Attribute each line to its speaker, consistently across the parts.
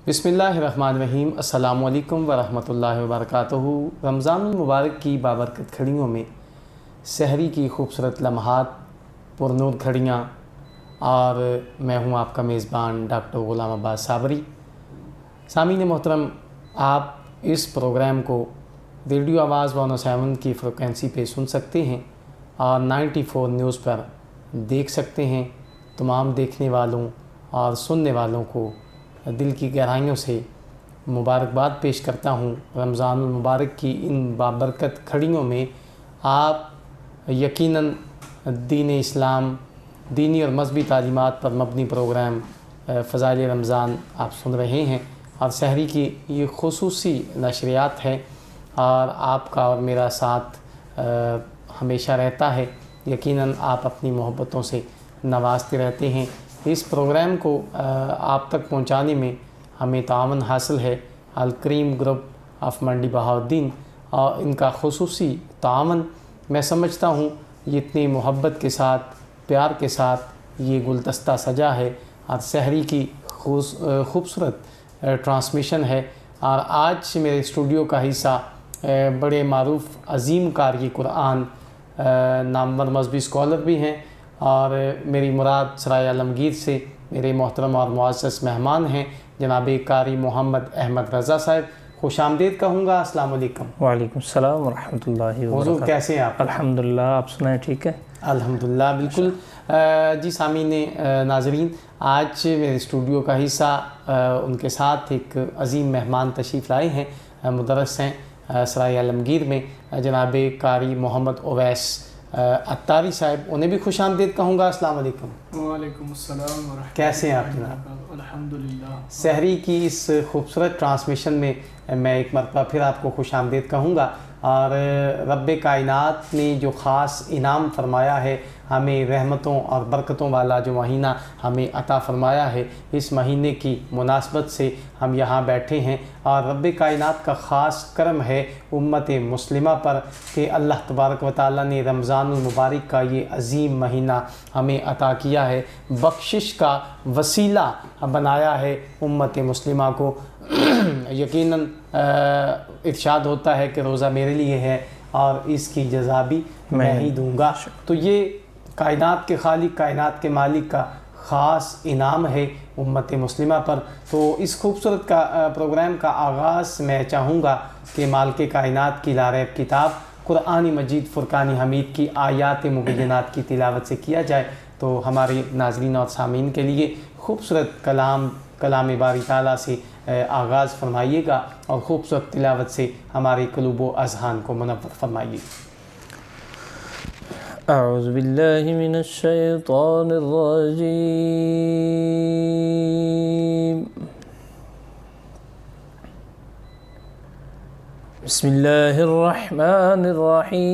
Speaker 1: بسم اللہ الرحمن الرحیم۔ السلام علیکم ورحمۃ اللہ وبرکاتہ۔ رمضان المبارک کی بابرکت گھڑیوں میں سحری کی خوبصورت لمحات، پرنور گھڑیاں، اور میں ہوں آپ کا میزبان ڈاکٹر غلام عباس صابری۔ سامعین محترم، آپ اس پروگرام کو ریڈیو آواز 107 کی فریکوینسی پہ سن سکتے ہیں اور 94 نیوز پر دیکھ سکتے ہیں۔ تمام دیکھنے والوں اور سننے والوں کو دل کی گہرائیوں سے مبارکباد پیش کرتا ہوں۔ رمضان المبارک کی ان بابرکت گھڑیوں میں آپ یقیناً دین اسلام، دینی اور مذہبی تعلیمات پر مبنی پروگرام فضائل رمضان آپ سن رہے ہیں، اور سحری کی یہ خصوصی نشریات ہے، اور آپ کا اور میرا ساتھ ہمیشہ رہتا ہے۔ یقیناً آپ اپنی محبتوں سے نوازتے رہتے ہیں۔ اس پروگرام کو آپ تک پہنچانے میں ہمیں تعاون حاصل ہے الکریم گروپ آف منڈی بہاؤالدین، اور ان کا خصوصی تعاون میں سمجھتا ہوں یہ اتنی محبت کے ساتھ، پیار کے ساتھ یہ گلدستہ سجا ہے، اور سحری کی خوبصورت ٹرانسمیشن ہے۔ اور آج میرے اسٹوڈیو کا حصہ بڑے معروف عظیم قاری قرآن، نامور مذہبی اسکالر بھی ہیں، اور میری مراد سرائے عالمگیر سے میرے محترم اور معزز مہمان ہیں جناب قاری محمد احمد رضا صاحب۔ خوش آمدید کہوں گا۔ السلام علیکم۔
Speaker 2: وعلیکم السلام ورحمۃ اللہ وبرکاتہ۔
Speaker 1: حضور کیسے ہیں آپ؟
Speaker 2: الحمدللہ، آپ سنائیں ٹھیک ہے؟
Speaker 1: الحمدللہ بالکل۔ جی سامعین ناظرین، آج میرے اسٹوڈیو کا حصہ ان کے ساتھ ایک عظیم مہمان تشریف لائے ہیں، مدرس ہیں سرائے عالمگیر میں جناب قاری محمد اویس عطاری صاحب۔ انہیں بھی خوش آمدید کہوں گا۔ السلام علیکم۔
Speaker 3: وعلیکم السلام ورحمۃ اللہ۔
Speaker 1: کیسے ہیں آپ جناب؟
Speaker 3: الحمدللہ۔
Speaker 1: سحری کی اس خوبصورت ٹرانسمیشن میں میں ایک مرتبہ پھر آپ کو خوش آمدید کہوں گا، اور رب کائنات نے جو خاص انعام فرمایا ہے ہمیں، رحمتوں اور برکتوں والا جو مہینہ ہمیں عطا فرمایا ہے، اس مہینے کی مناسبت سے ہم یہاں بیٹھے ہیں، اور رب کائنات کا خاص کرم ہے امت مسلمہ پر کہ اللہ تبارک و تعالیٰ نے رمضان المبارک کا یہ عظیم مہینہ ہمیں عطا کیا ہے، بخشش کا وسیلہ بنایا ہے امت مسلمہ کو۔ یقیناً ارشاد ہوتا ہے کہ روزہ میرے لیے ہے اور اس کی جزا بھی میں ہی دوں گا۔ تو یہ کائنات کے خالق، کائنات کے مالک کا خاص انعام ہے امت مسلمہ پر۔ تو اس خوبصورت پروگرام کا آغاز میں چاہوں گا کہ مالک کائنات کی لاریب کتاب قرآن مجید فرقان حمید کی آیات مبینات کی تلاوت سے کیا جائے، تو ہمارے ناظرین اور سامعین کے لیے خوبصورت کلام باری تعالیٰ سے آغاز فرمائیے گا، اور خوبصورت تلاوت سے ہمارے قلوب و اذہان کو منور فرمائیے۔
Speaker 2: اعوذ باللہ من الشیطان الرجیم، بسم اللہ الرحمن الرحیم۔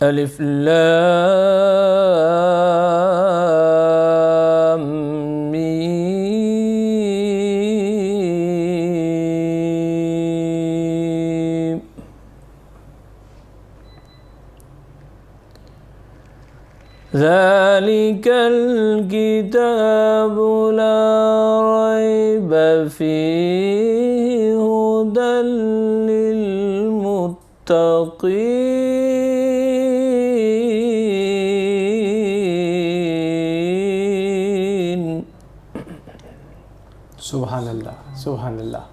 Speaker 2: الف لام میم، ذلك الكتاب لا ريب فيه هدى للمتقين۔
Speaker 1: سبحان اللہ، سبحان اللہ۔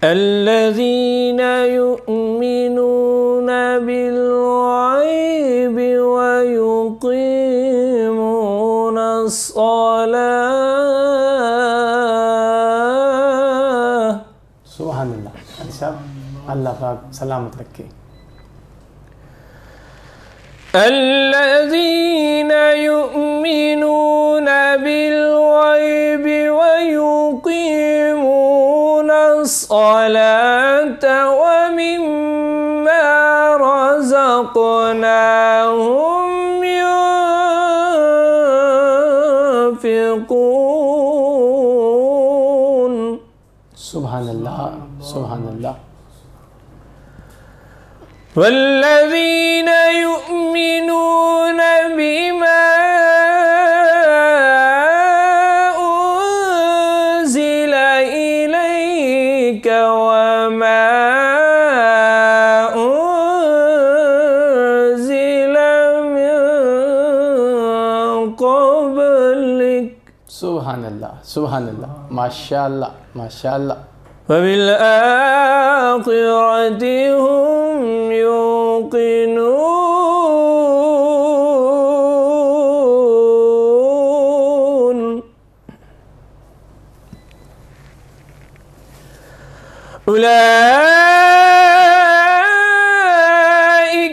Speaker 2: الذين يؤمنون بالغيب ويقيمون الصلاة۔
Speaker 1: سبحان اللہ۔ صاحب اللہ پاک سلامت رکھے۔
Speaker 2: الذين يؤمنون بالغيب ويقيمون الصلاة ومما رزقناهم ينفقون۔
Speaker 1: سبحان اللہ، سبحان اللہ۔
Speaker 2: والذین یؤمنون بما انزل الیک وما انزل من قبلک
Speaker 1: سبحان اللہ، سبحان اللہ، ماشاء اللہ، ماشاء اللہ۔
Speaker 2: وبالآخرة هم يوقنون أولئك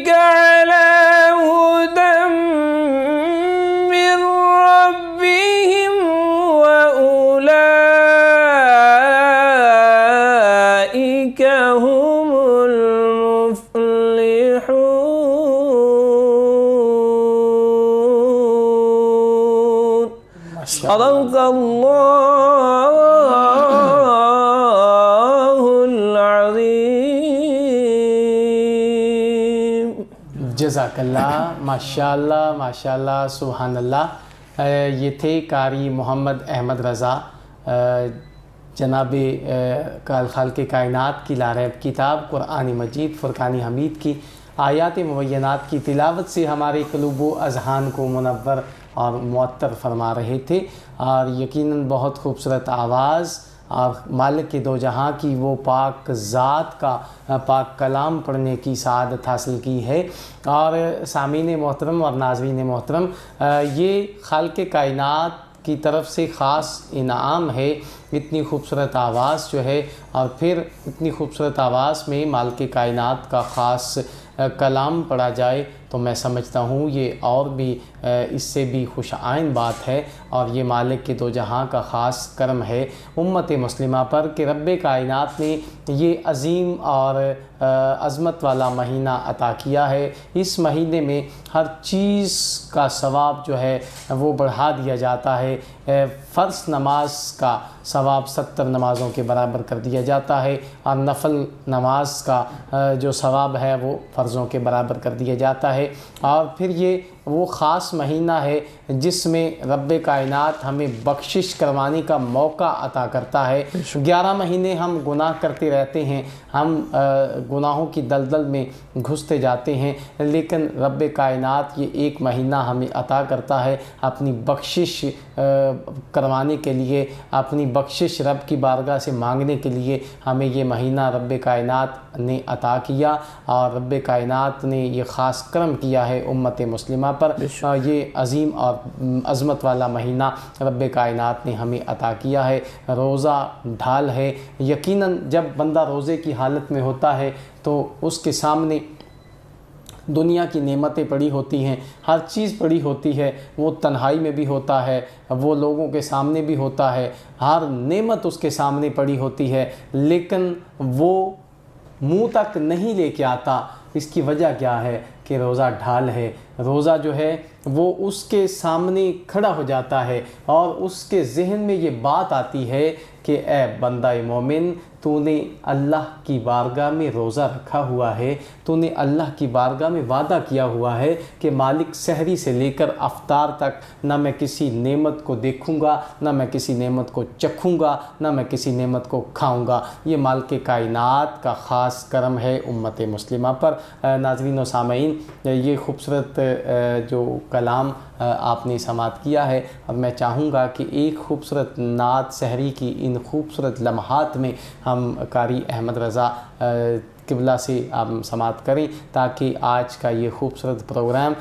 Speaker 2: على هدى من ربهم وأولئك هم المفلحون صدق الله العظيم
Speaker 1: جزاک اللہ، ماشاء اللہ، ماشاء اللہ، سبحان اللہ۔ یہ تھے قاری محمد احمد رضا، جناب خالق کائنات کی لاریب کتاب قرآن مجید فرقان حمید کی آیات مبینات کی تلاوت سے ہمارے قلوب و اذہان کو منور اور معطر فرما رہے تھے، اور یقیناً بہت خوبصورت آواز اور مالک کے دو جہاں کی وہ پاک ذات کا پاک کلام پڑھنے کی سعادت حاصل کی ہے۔ اور سامعین محترم اور ناظرین محترم، یہ خالق کائنات کی طرف سے خاص انعام ہے، اتنی خوبصورت آواز جو ہے، اور پھر اتنی خوبصورت آواز میں مالک کائنات کا خاص کلام پڑھا جائے تو میں سمجھتا ہوں یہ اور بھی اس سے بھی خوش آئند بات ہے، اور یہ مالک کے دو جہاں کا خاص کرم ہے امت مسلمہ پر کہ رب کائنات نے یہ عظیم اور عظمت والا مہینہ عطا کیا ہے۔ اس مہینے میں ہر چیز کا ثواب جو ہے وہ بڑھا دیا جاتا ہے۔ فرض نماز کا ثواب 70 نمازوں کے برابر کر دیا جاتا ہے، اور نفل نماز کا جو ثواب ہے وہ فرضوں کے برابر کر دیا جاتا ہے۔ اور پھر یہ وہ خاص مہینہ ہے جس میں رب کائنات ہمیں بخشش کروانے کا موقع عطا کرتا ہے۔ 11 مہینے ہم گناہ کرتے رہتے ہیں، ہم گناہوں کی دلدل میں گھستے جاتے ہیں، لیکن رب کائنات یہ ایک مہینہ ہمیں عطا کرتا ہے اپنی بخشش کروانے کے لیے، اپنی بخشش رب کی بارگاہ سے مانگنے کے لیے ہمیں یہ مہینہ رب کائنات نے عطا کیا، اور رب کائنات نے یہ خاص کرم کیا ہے امت مسلمہ پر۔ یہ عظیم اور عظمت والا مہینہ رب کائنات نے ہمیں عطا کیا ہے۔ روزہ ڈھال ہے، یقیناً جب بندہ روزے کی حالت میں ہوتا ہے تو اس کے سامنے دنیا کی نعمتیں پڑی ہوتی ہیں، ہر چیز پڑی ہوتی ہے، وہ تنہائی میں بھی ہوتا ہے، وہ لوگوں کے سامنے بھی ہوتا ہے، ہر نعمت اس کے سامنے پڑی ہوتی ہے، لیکن وہ منہ تک نہیں لے کے آتا۔ اس کی وجہ کیا ہے کہ روزہ ڈھال ہے۔ روزہ جو ہے وہ اس کے سامنے کھڑا ہو جاتا ہے، اور اس کے ذہن میں یہ بات آتی ہے کہ اے بندہ مومن، تو نے اللہ کی بارگاہ میں روزہ رکھا ہوا ہے، تو نے اللہ کی بارگاہ میں وعدہ کیا ہوا ہے کہ مالک سحری سے لے کر افطار تک نہ میں کسی نعمت کو دیکھوں گا، نہ میں کسی نعمت کو چکھوں گا، نہ میں کسی نعمت کو کھاؤں گا۔ یہ مالک کائنات کا خاص کرم ہے امت مسلمہ پر۔ ناظرین و سامعین، یہ خوبصورت جو کلام آپ نے سماعت کیا ہے، اب میں چاہوں گا کہ ایک خوبصورت نعت سحری کی ان خوبصورت لمحات میں ہم قاری احمد رضا قبلہ سے ہم سماعت کریں، تاکہ آج کا یہ خوبصورت پروگرام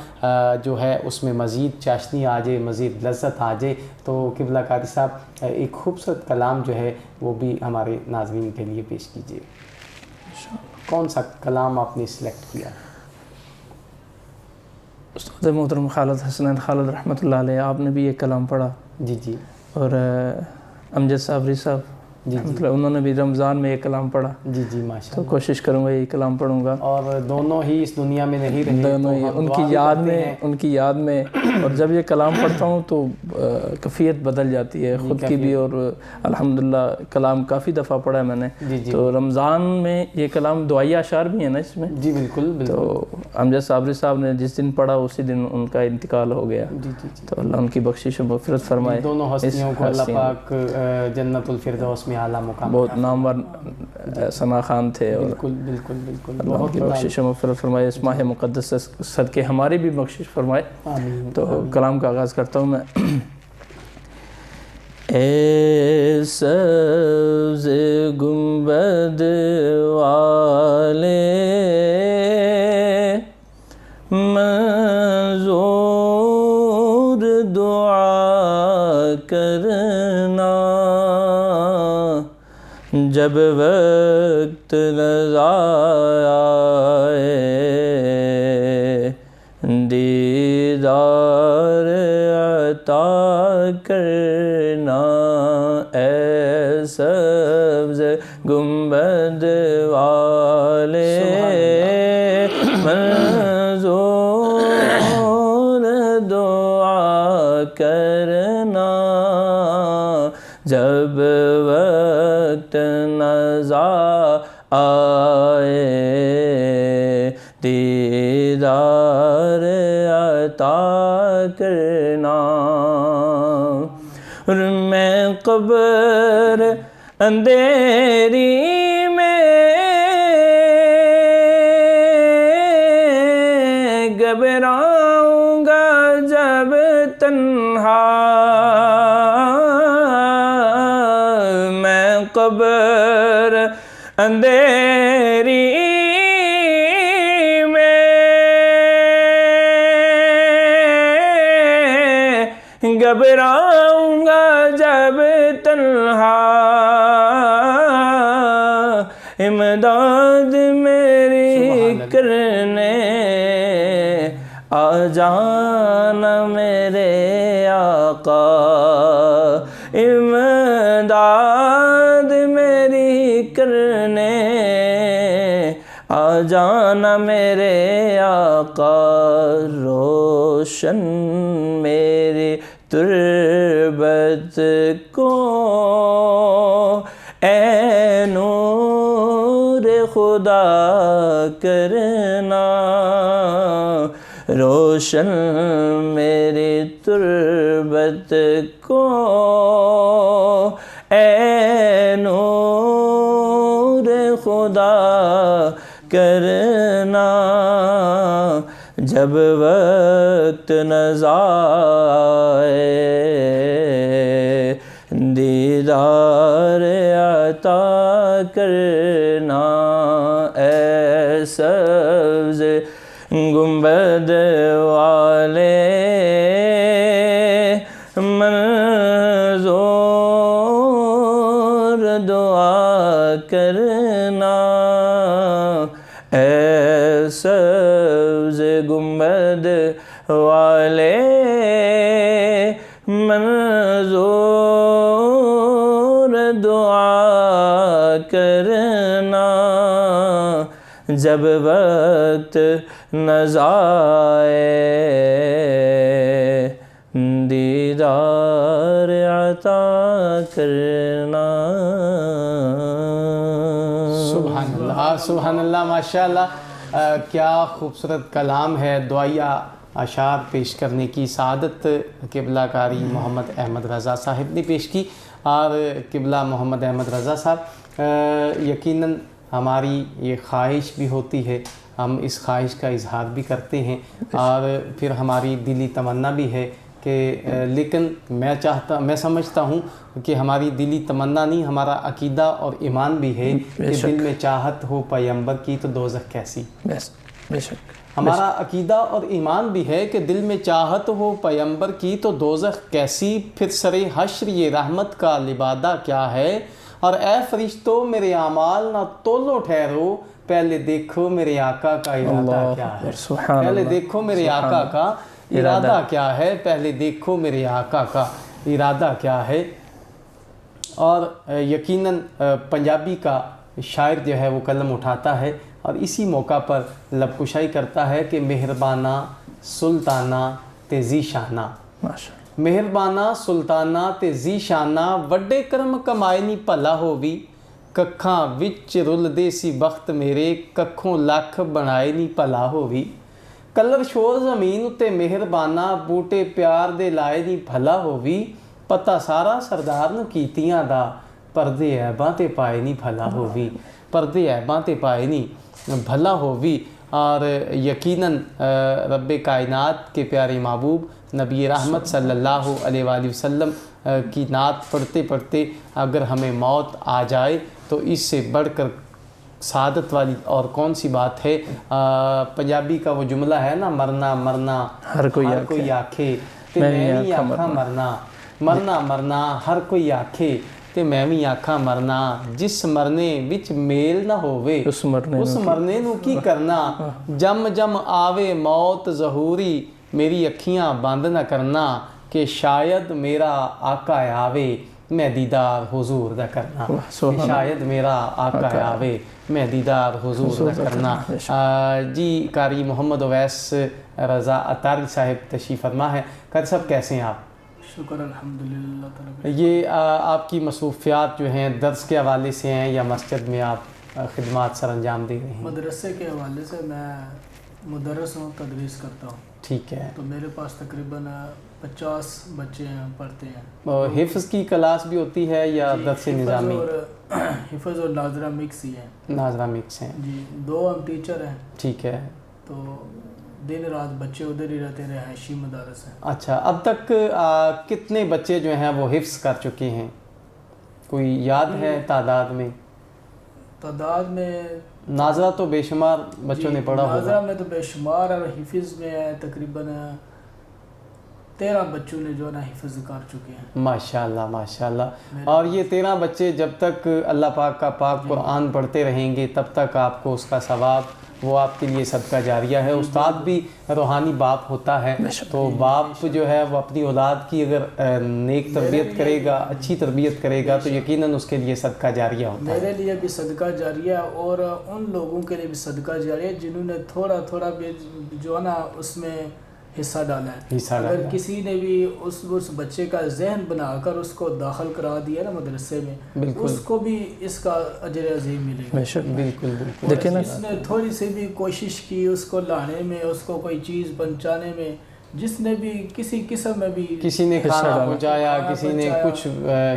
Speaker 1: جو ہے اس میں مزید چاشنی آ جائے، مزید لذت آ جائے۔ تو قبلہ قاری صاحب ایک خوبصورت کلام جو ہے وہ بھی ہمارے ناظرین کے لیے پیش کیجیے۔ کون سا کلام آپ نے سلیکٹ کیا؟
Speaker 2: استاد محترم خالد حسنین خالد رحمۃ اللہ علیہ، آپ نے بھی یہ کلام پڑھا؟
Speaker 1: جی جی۔
Speaker 2: اور امجد صابری صاحب
Speaker 1: جی
Speaker 2: مطلب انہوں نے بھی رمضان میں یہ کلام پڑھا،
Speaker 1: جی جی ماشاء
Speaker 2: تو کوشش کروں گا یہ کلام پڑھوں گا،
Speaker 1: اور دونوں ہی اس دنیا میں نہیں رہے،
Speaker 2: دونوں ہی ان کی یاد میں، ان کی یاد میں، اور جب یہ کلام پڑھتا ہوں تو کیفیت بدل جاتی ہے خود کی بھی، اور الحمدللہ کلام کافی دفعہ پڑھا ہے میں نے،
Speaker 1: جی جی
Speaker 2: تو رمضان میں یہ کلام دعائی اشعار بھی ہیں نا اس میں،
Speaker 1: جی بالکل بالکل،
Speaker 2: تو امجد صابری صاحب نے جس دن پڑھا اسی دن ان کا انتقال ہو گیا،
Speaker 1: جی جی جی،
Speaker 2: تو اللہ ان کی بخشش و مغفرت فرمائے،
Speaker 1: دونوں ہستیوں کو اللہ پاک جنت الفردوس میں اعلیٰ مقام،
Speaker 2: بہت نامور ثنا خان تھے، اور
Speaker 1: بالکل بالکل بالکل،
Speaker 2: اللہ ان کی بخشش و مغفرت فرمائے، اس ماہ مقدس سے صدقے ہماری بھی بخشش فرمائے۔
Speaker 1: آمین۔
Speaker 2: تو کلام کا آغاز کرتا ہوں میں۔ اے سبز گنبد والے منظور دعا کرنا، جب وقت رضا آئے دیدار عطا کرنا، اے سبز گنبد والے منظور دعا کرنا، جب وقت نزا آئے دیدار عطا کرنا، اور میں قبر اندھیری میں گھبراؤں گا جب تنہا، میں قبر اندھیری گھبراؤں گا جب تنہا، امداد میری کرنے آ جانا میرے آقا، امداد میری کرنے آ جانا میرے آقا، روشن میری تربت کو اے نور خدا کرنا، روشن میری تربت کو اے نور خدا کرنا، جب وقت نزا آئے دیدار عطا کرنا، اے سبز گنبد والے منظور دعا کرنا، اے سبز گنبد والے منظور دعا کرنا، جب وقت نزا آئے دیدار عطا کرنا۔
Speaker 1: سبحان اللہ سبحان اللہ، ماشاء اللہ، کیا خوبصورت کلام ہے، دعائیہ اشعار پیش کرنے کی سعادت قبلہ کاری محمد احمد رضا صاحب نے پیش کی، اور قبلہ محمد احمد رضا صاحب، یقیناً ہماری یہ خواہش بھی ہوتی ہے، ہم اس خواہش کا اظہار بھی کرتے ہیں، اور پھر ہماری دلی تمنا بھی ہے کہ لیکن میں سمجھتا ہوں کہ ہماری دلی تمنا نہیں، ہمارا عقیدہ اور ایمان بھی ہے کہ دل میں چاہت ہو پیمبر کی تو دوزخ کیسی،
Speaker 2: بے شک
Speaker 1: ہمارا عقیدہ اور ایمان بھی ہے کہ دل میں چاہت ہو پیمبر کی تو دوزخ کیسی، پھر سر حشر یہ رحمت کا لبادہ کیا ہے، اور اے فرشتوں میرے اعمال نہ تولو ٹھہرو، پہلے دیکھو میرے آقا کا ارادہ کیا ہے، پہلے دیکھو میرے آقا کا ارادہ کیا ہے، پہلے دیکھو میرے آقا کا ارادہ کیا ہے۔ اور یقیناً پنجابی کا شاعر جو ہے وہ قلم اٹھاتا ہے اور اسی موقع پر لب کشائی کرتا ہے کہ مہربانہ سلطانہ تے ذیشانہ، مہربانہ سلطانہ تے ذیشانہ، وڈے کرم کمائے نی بھلا ہووی، ککھاں وچ رل دے سی بخت میرے، ککھوں لکھ بنائے نی بھلا ہووی، کلر شور زمین اتے مہربانہ، بوٹے پیار دے لائے نی بھلا ہووی، پتہ سارا سردار نو کیتیاں دا، پردے عیباں تے پائے نی بھلا ہووی، پردے عیباں تے پائے نی بھلا ہووی۔ اور یقیناً رب کائنات کے پیارے محبوب نبی رحمت صلی اللہ علیہ وآلہ وسلم کی نعت پڑھتے پڑھتے اگر ہمیں موت آ جائے تو اس سے بڑھ کر سعادت والی اور کون سی بات ہے۔ پنجابی کا وہ جملہ ہے نا، مرنا مرنا
Speaker 2: ہر کوئی
Speaker 1: آکھے تے میں بھی آکھاں مرنا، مرنا مرنا ہر کوئی آکھے تے میں بھی آکھاں مرنا، جس مرنے وچ میل نہ ہووے اس مرنے نو کی کرنا، جم جم آوے موت ظہوری، میری اکھیاں بند نہ کرنا، کہ شاید میرا آقا آوے میں دیدار حضور دا کرنا، کہ شاید میرا آقا آوے میں دیدار حضور دا کرنا۔ جی قاری محمد اویس رضا اطاری صاحب تشریف فرما ہے۔ قاری صاحب کیسے ہیں آپ؟
Speaker 3: شکر الحمدللہ تعالیٰ۔
Speaker 1: یہ آپ کی مصروفیات جو ہیں درس کے حوالے سے ہیں یا مسجد میں آپ خدمات سر انجام دے رہے ہیں؟
Speaker 3: مدرسے کے حوالے سے میں مدرس ہوں، تدریس کرتا ہوں۔
Speaker 1: ٹھیک ہے۔
Speaker 3: تو میرے پاس تقریباً 50 بچے ہیں، پڑھتے ہیں۔
Speaker 1: اور حفظ کی کلاس بھی ہوتی ہے یا درس نظامی؟
Speaker 3: حفظ اور ناظرہ مکس ہی ہیں۔
Speaker 1: ناظرہ مکس ہیں
Speaker 3: جی، 2 ہم ٹیچر ہیں۔
Speaker 1: ٹھیک ہے۔
Speaker 3: تو دن رات بچے ادھر ہی رہتے، رہائشی مدارس ہیں۔
Speaker 1: اچھا، اب تک کتنے بچے جو ہیں وہ حفظ کر چکے ہیں؟ کوئی یاد ہے تعداد میں؟
Speaker 3: تعداد میں
Speaker 1: ناظرہ تو بے شمار بچوں نے پڑھا ہوگا۔
Speaker 3: ناظرہ میں تو بے شمار، اور حفظ میں تقریباً 13 بچوں نے جو ہے نا حفظ کر چکے ہیں۔
Speaker 1: ماشاءاللہ ماشاءاللہ۔ اور یہ 13 بچے جب تک اللہ پاک کا پاک قرآن پڑھتے رہیں گے تب تک آپ کو اس کا ثواب وہ آپ کے لیے صدقہ جاریہ ہے۔ استاد بھی روحانی باپ ہوتا ہے، تو باپ جو ہے وہ اپنی اولاد کی اگر نیک تربیت کرے گا، اچھی تربیت کرے گا تو یقیناً اس کے لیے صدقہ جاریہ ہوتا ہے۔
Speaker 3: میرے لیے بھی صدقہ جاریہ، اور ان لوگوں کے لیے بھی صدقہ جاریہ جنہوں نے تھوڑا تھوڑا بھی جو ہے نا اس میں حصہ ڈالا ہے۔ اگر کسی نے بھی اس بچے کا ذہن بنا کر اس کو داخل کرا دیا نا مدرسے میں، اس کو بھی اس کا اجر عظیم ملے گا۔
Speaker 1: بالکل بالکل۔
Speaker 3: لیکن اس نے تھوڑی سی بھی کوشش کی اس کو لانے میں، اس کو کوئی چیز پہنچانے میں، جس نے بھی کسی قسم میں بھی، کسی
Speaker 1: نے کھانا پہنچایا، کسی نے کچھ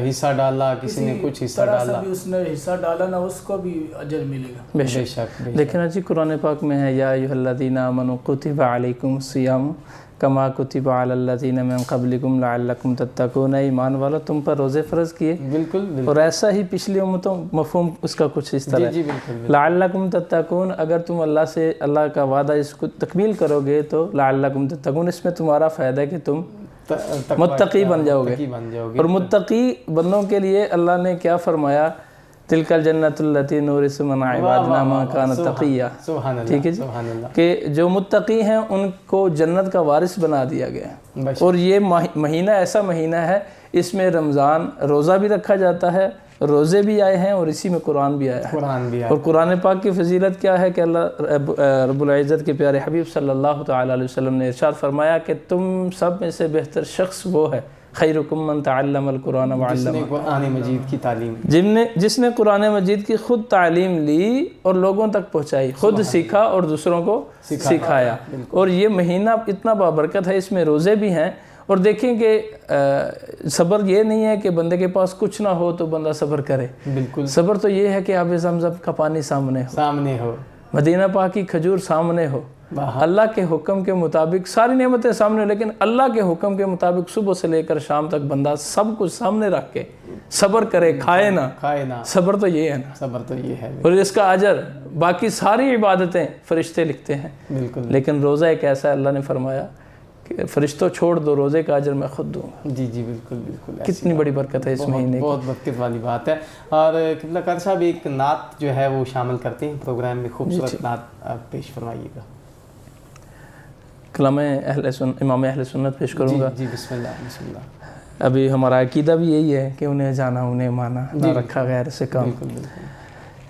Speaker 1: حصہ ڈالا، کسی نے کچھ حصہ ڈالا،
Speaker 3: اس نے حصہ ڈالا نا، اس کو بھی اجر ملے گا۔
Speaker 2: بے شک۔ لیکن جی قرآن پاک میں ہے، یا ایھا الذین آمنوا کتب علیکم الصیام کما کتب علی الذین من قبلکم لعلکم تتقون، ایمان والو تم پر روزے فرض کیے۔
Speaker 1: بالکل۔
Speaker 2: اور ایسا ہی پچھلی امتوں مفہوم اس کا کچھ اس طرح ہے، لعلکم تتقون، اگر تم اللہ سے اللہ کا وعدہ اس کو تکمیل کرو گے تو لعلکم تتقون، اس میں تمہارا فائدہ ہے کہ تم متقی بن جاؤ گے۔ اور متقی بندوں کے لیے اللہ نے کیا فرمایا، تلک الجنۃ التی نورث من عبادنا من کان تقیا۔ ٹھیک ہے جی، کہ جو متقی ہیں ان کو جنت کا وارث بنا دیا گیا۔ اور یہ مہینہ ایسا مہینہ ہے، اس میں رمضان روزہ بھی رکھا جاتا ہے، روزے بھی آئے ہیں، اور اسی میں قرآن بھی آیا ہے۔ اور قرآن پاک کی فضیلت کیا ہے کہ اللہ رب العزت کے پیارے حبیب صلی اللہ تعالیٰ علیہ وسلم نے ارشاد فرمایا کہ تم سب میں سے بہتر شخص وہ ہے، خیرکم من تعلم القرآن وعلمہ،
Speaker 1: جس نے قرآن مجید کی تعلیم،
Speaker 2: جس نے قرآن مجید کی خود تعلیم لی اور لوگوں تک پہنچائی، خود سیکھا اور دوسروں کو سکھایا۔ اور یہ مہینہ اتنا بابرکت ہے، اس میں روزے بھی ہیں۔ اور دیکھیں کہ صبر یہ نہیں ہے کہ بندے کے پاس کچھ نہ ہو تو بندہ صبر کرے، بالکل۔ صبر تو یہ ہے کہ آب زمزم کا پانی سامنے ہو، مدینہ پاک کی کھجور سامنے ہو، اللہ کے حکم کے مطابق ساری نعمتیں سامنے ہو، لیکن اللہ کے حکم کے مطابق صبح سے لے کر شام تک بندہ سب کچھ سامنے رکھ کے صبر کرے، کھائے نہ۔ صبر تو یہ ہے نا،
Speaker 1: صبر تو یہ ہے۔
Speaker 2: اور اس کا اجر باقی ساری عبادتیں فرشتے لکھتے ہیں، بالکل۔ لیکن روزہ ایک ایسا ہے، اللہ نے فرمایا کہ فرشتوں چھوڑ دو، روزے کا اجر میں خود دوں گا۔
Speaker 1: جی جی بالکل بالکل۔
Speaker 2: کتنی بڑی برکت ہے اس مہینے کی،
Speaker 1: بہت برکت والی بات ہے۔ اور قبلہ قاری صاحب ایک نعت جو ہے وہ شامل کرتے ہیں پروگرام میں، خوبصورت نعت پیش فرمائیے گا۔
Speaker 2: کلام امام اہل سنت پیش کروں گا۔
Speaker 1: جی بسم اللہ بسم اللہ۔
Speaker 2: ابھی ہمارا عقیدہ بھی یہی ہے کہ انہیں جانا انہیں مانا، نہ رکھا غیر سے کام۔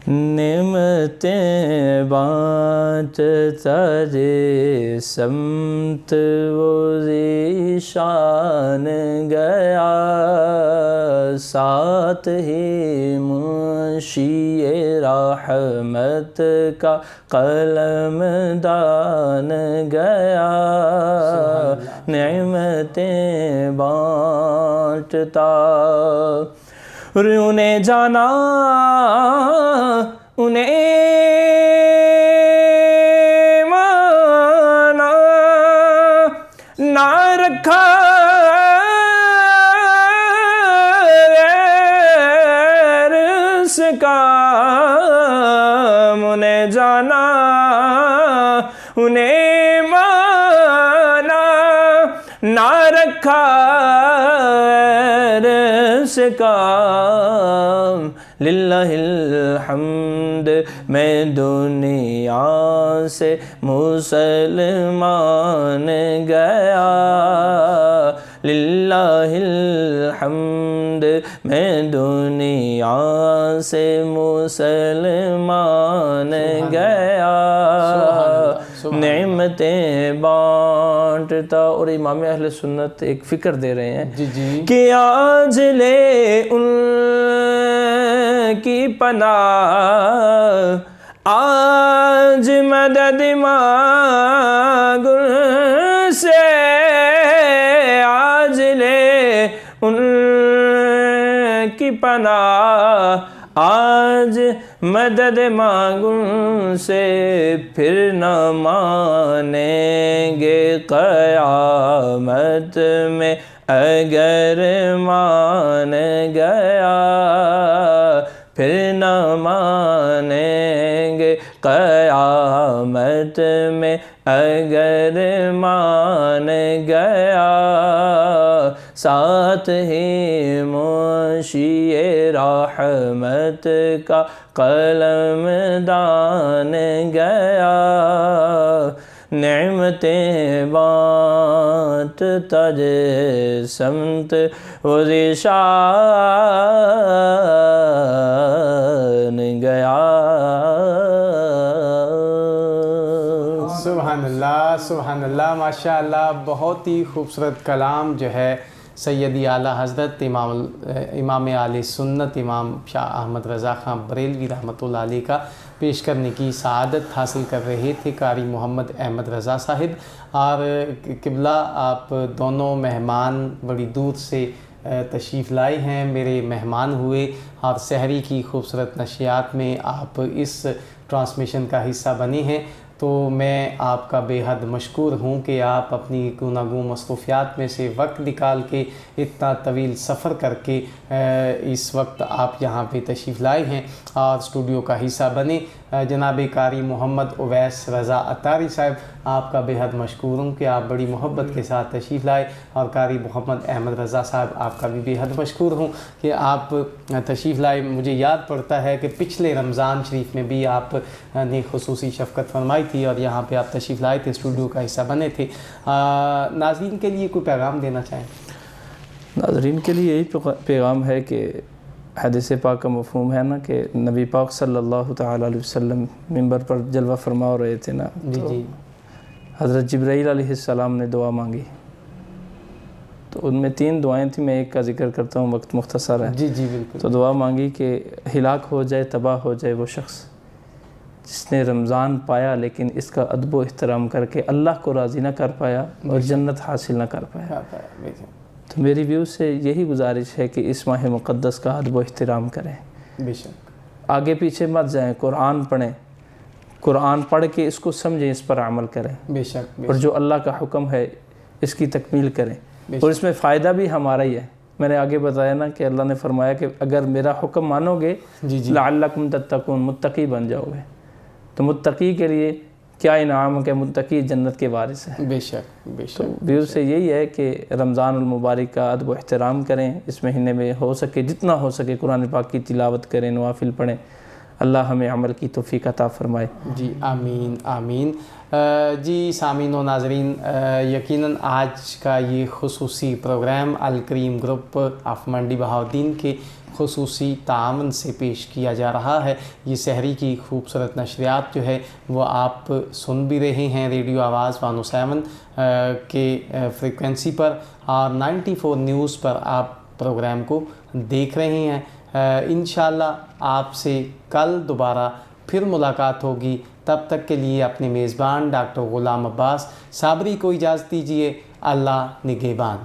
Speaker 2: نعمتیں بانٹتا جے سمت وہ ذیشان گیا، ساتھ ہی منشی رحمت کا قلم دان گیا، نعمتیں بانٹتا اور انہیں جانا انہیں مانا، نہ رکھا غیر سے کام، انہیں جانا انہیں مانا، نہ رکھا غیر سے کام، للہ الحمد میں دنیا سے مسلمان گیا، للہ الحمد میں دنیا سے مسلمان گیا، نعمتیں بانٹتا۔ اور امام اہل سنت ایک فکر دے رہے ہیں کہ آج لے ان کی پناہ، آج مدد مانگ ان سے، آج لے ان کی پناہ، آج مدد مانگ ان سے، پھر نہ مانیں گے قیامت میں اگر مان گیا، پھر نہ مانیں گے قیامت میں اگر مان گیا، ساتھ ہی منشی رحمت کا قلم دان گیا، نعمتیں بانٹتا جے سمت وہ ذیشان گیا۔
Speaker 1: سبحان اللہ، سبحان اللہ، ماشاء اللہ، بہت ہی خوبصورت کلام جو ہے سیدی اعلیٰ حضرت امام اہل سنت امام شاہ احمد رضا خان بریلوی رحمۃ اللہ علیہ کا پیش کرنے کی سعادت حاصل کر رہے تھے قاری محمد احمد رضا صاحب۔ اور قبلہ آپ دونوں مہمان بڑی دور سے تشریف لائے ہیں، میرے مہمان ہوئے، اور سحری کی خوبصورت نشریات میں آپ اس ٹرانسمیشن کا حصہ بنے ہیں، تو میں آپ کا بے حد مشکور ہوں کہ آپ اپنی گوناگون مصروفیات میں سے وقت نکال کے اتنا طویل سفر کر کے اس وقت آپ یہاں پہ تشریف لائے ہیں اور اسٹوڈیو کا حصہ بنے۔ جناب قاری محمد اویس رضا عطاری صاحب، آپ کا بے حد مشکور ہوں کہ آپ بڑی محبت کے ساتھ تشریف لائے، اور قاری محمد احمد رضا صاحب آپ کا بھی بے حد مشکور ہوں کہ آپ تشریف لائے۔ مجھے یاد پڑتا ہے کہ پچھلے رمضان شریف میں بھی آپ نے خصوصی شفقت فرمائی تھی اور یہاں پہ آپ تشریف لائے تھے، اسٹوڈیو کا حصہ بنے تھے۔ ناظرین کے لیے کوئی پیغام دینا چاہیں؟
Speaker 2: ناظرین کے لیے یہی پیغام ہے کہ حدیث پاک کا مفہوم ہے نا کہ نبی پاک صلی اللہ تعالیٰ علیہ وسلم منبر پر جلوہ فرما رہے تھے نا،
Speaker 1: جی
Speaker 2: حضرت جبرائیل علیہ السلام نے دعا مانگی، تو ان میں 3 دعائیں تھیں، میں ایک کا ذکر کرتا ہوں، وقت مختصر ہے۔
Speaker 1: جی بالکل۔
Speaker 2: تو دعا مانگی کہ ہلاک ہو جائے، تباہ ہو جائے وہ شخص جس نے رمضان پایا لیکن اس کا ادب و احترام کر کے اللہ کو راضی نہ کر پایا اور جنت حاصل نہ کر پایا۔ تو میری ویو سے یہی گزارش ہے کہ اس ماہ مقدس کا ادب و احترام کریں،
Speaker 1: بے شک
Speaker 2: آگے پیچھے مت جائیں، قرآن پڑھیں، قرآن پڑھ کے اس کو سمجھیں، اس پر عمل کریں،
Speaker 1: بے شک،
Speaker 2: اور جو اللہ کا حکم ہے اس کی تکمیل کریں، اور اس میں فائدہ بھی ہمارا ہی ہے۔ میں نے آگے بتایا نا کہ اللہ نے فرمایا کہ اگر میرا حکم مانو گے لعلکم تتقون، متقی بن جاؤ گے۔ تو متقی کے لیے کیا انعام ہے کہ متقی جنت کے وارث ہیں۔
Speaker 1: بے شک بے شک۔
Speaker 2: تو ویو سے یہی ہے کہ رمضان المبارک کا ادب و احترام کریں، اس مہینے میں ہو سکے جتنا ہو سکے قرآن پاک کی تلاوت کریں، نوافل پڑھیں، اللہ ہمیں عمل کی توفیق عطا فرمائے۔
Speaker 1: جی آمین آمین۔ جی سامعین و ناظرین، یقیناً آج کا یہ خصوصی پروگرام الکریم گروپ آف منڈی بہاؤالدین کے خصوصی تعاون سے پیش کیا جا رہا ہے۔ یہ سحری کی خوبصورت نشریات جو ہے وہ آپ سن بھی رہے ہیں ریڈیو آواز 107 کے فریکوینسی پر، اور 94 نیوز پر آپ پروگرام کو دیکھ رہے ہیں۔ انشاءاللہ آپ سے کل دوبارہ پھر ملاقات ہوگی، تب تک کے لیے اپنے میزبان ڈاکٹر غلام عباس صابری کو اجازت دیجیے۔ اللہ نگہبان۔